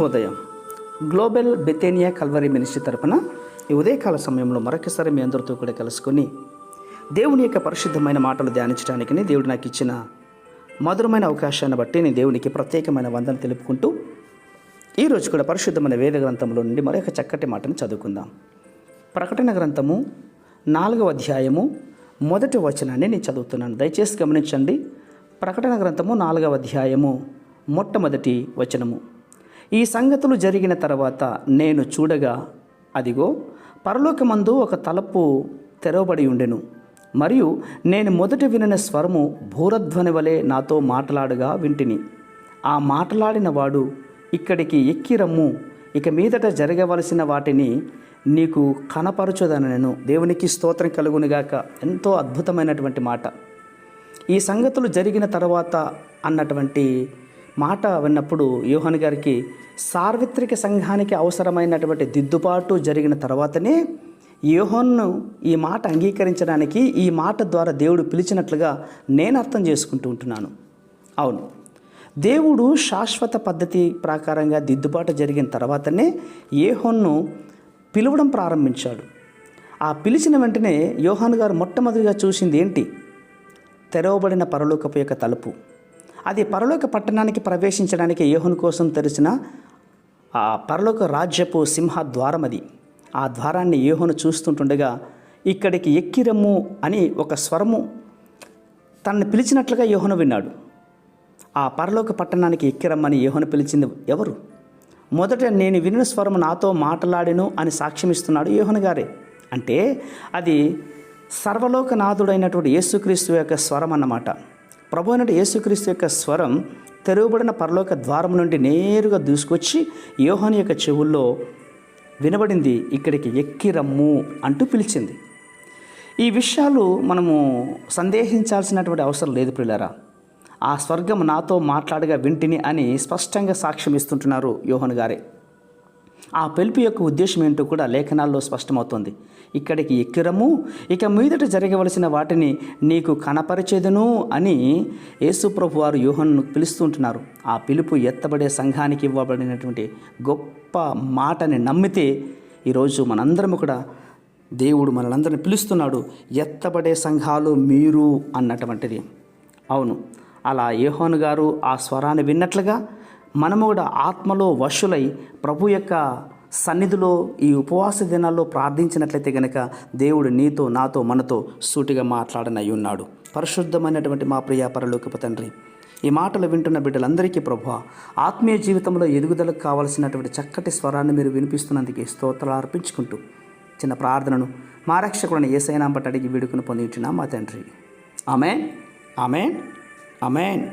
శుభోదయం. Global బెతేనియా Calvary ministry తరపున ఈ ఉదయకాల సమయంలో మరొకసారి మీ అందరితో కూడా కలుసుకొని దేవుని యొక్క పరిశుద్ధమైన మాటలు ధ్యానించడానికి దేవుడు నాకు ఇచ్చిన మధురమైన అవకాశాన్ని బట్టి నేను దేవునికి ప్రత్యేకమైన వందన తెలుపుకుంటూ ఈరోజు కూడా పరిశుద్ధమైన వేద గ్రంథంలో నుండి మరొక చక్కటి మాటను చదువుకుందాం. ప్రకటన గ్రంథము 4వ అధ్యాయము 1వ వచనాన్ని నేను చదువుతున్నాను. దయచేసి గమనించండి. ప్రకటన గ్రంథము 4వ అధ్యాయము 1వ వచనము. ఈ సంగతులు జరిగిన తర్వాత నేను చూడగా, అదిగో, పరలోకమందు ఒక తలుపు తెరవబడి ఉండెను. మరియు నేను మొదట వినిన స్వరము భూరధ్వని వలె నాతో మాట్లాడగా వింటిని. ఆ మాట్లాడిన వాడు, ఇక్కడికి ఎక్కి రమ్ము, ఇక మీదట జరగవలసిన వాటిని నీకు కనపరచుదనెను. దేవునికి స్తోత్రం కలుగునుగాక. ఎంతో అద్భుతమైనటువంటి మాట. ఈ సంగతులు జరిగిన తర్వాత అన్నటువంటి మాట విన్నప్పుడు యోహాను గారికి సార్వత్రిక సంఘానికి అవసరమైనటువంటి దిద్దుబాటు జరిగిన తర్వాతనే యోహాను ఈ మాట అంగీకరించడానికి, ఈ మాట ద్వారా దేవుడు పిలిచినట్లుగా నేను అర్థం చేసుకుంటూ ఉంటున్నాను. అవును, దేవుడు శాశ్వత పద్ధతి ప్రకారంగా దిద్దుబాటు జరిగిన తర్వాతనే యోహానును పిలవడం ప్రారంభించాడు. ఆ పిలిచిన వెంటనే యోహాను గారు మొట్టమొదటిగా చూసింది ఏంటి? తెరవబడిన పరలోకపు యొక్క తలుపు. అది పరలోక పట్టణానికి ప్రవేశించడానికి యోహాను కోసం తెరిచిన ఆ పరలోక రాజ్యపు సింహ ద్వారం అది. ఆ ద్వారాన్ని యోహాను చూస్తుంటుండగా, ఇక్కడికి ఎక్కిరమ్ము అని ఒక స్వరము తనని పిలిచినట్లుగా యోహాను విన్నాడు. ఆ పరలోక పట్టణానికి ఎక్కిరమ్మని యోహాను పిలిచింది ఎవరు? మొదట నేను వినిన స్వరము నాతో మాట్లాడెను అని సాక్ష్యం ఇస్తున్నాడు యోహాను గారే. అంటే అది సర్వలోకనాథుడైనటువంటి యేసుక్రీస్తు యొక్క స్వరం అన్నమాట. ప్రభు అయినటువంటి యేసుక్రీస్తు యొక్క స్వరం తెరవబడిన పరలోక ద్వారం నుండి నేరుగా దూసుకొచ్చి యోహాను యొక్క చెవుల్లో వినబడింది. ఇక్కడికి ఎక్కి రమ్ము అంటూ పిలిచింది. ఈ విషయాలు మనము సందేహించాల్సినటువంటి అవసరం లేదు ప్రియులారా. ఆ స్వర్గం నాతో మాట్లాడగా వింటిని అని స్పష్టంగా సాక్ష్యం ఇస్తుంటున్నారు యోహాను గారే. ఆ పిలుపు యొక్క ఉద్దేశం ఏంటో కూడా లేఖనాల్లో స్పష్టమవుతుంది. ఇక్కడికి ఎక్కిరము, ఇక మీదట జరగవలసిన వాటిని నీకు కనపరిచేదును అని యేసు ప్రభు వారు యోహానును పిలుస్తుంటున్నారు. ఆ పిలుపు ఎత్తబడే సంఘానికి ఇవ్వబడినటువంటి గొప్ప మాటని నమ్మితే ఈరోజు మనందరము కూడా దేవుడు మనలందరిని పిలుస్తున్నాడు. ఎత్తబడే సంఘాలు మీరు అన్నటువంటిది. అవును, అలా యోహాను గారు ఆ స్వరాన్ని విన్నట్లుగా మనము కూడా ఆత్మలో వశులై ప్రభు యొక్క సన్నిధిలో ఈ ఉపవాస దినాల్లో ప్రార్థించినట్లయితే గనక దేవుడు నీతో, నాతో, మనతో సూటిగా మాట్లాడనై ఉన్నాడు. పరిశుద్ధమైనటువంటి మా ప్రియ పరలోకపు తండ్రి, ఈ మాటలు వింటున్న బిడ్డలందరికీ ప్రభువా, ఆత్మీయ జీవితంలో ఎదుగుదలకు కావలసినటువంటి చక్కటి స్వరాన్ని మీరు వినిపిస్తున్నందుకు స్తోత్రాలు అర్పించుకుంటూ చిన్న ప్రార్థనను మా రక్షకుడిని యేసయ్య నామమున అడిగి వేడుకొని పొందించున్నాం మా తండ్రి. ఆమేన్, ఆమేన్, ఆమేన్.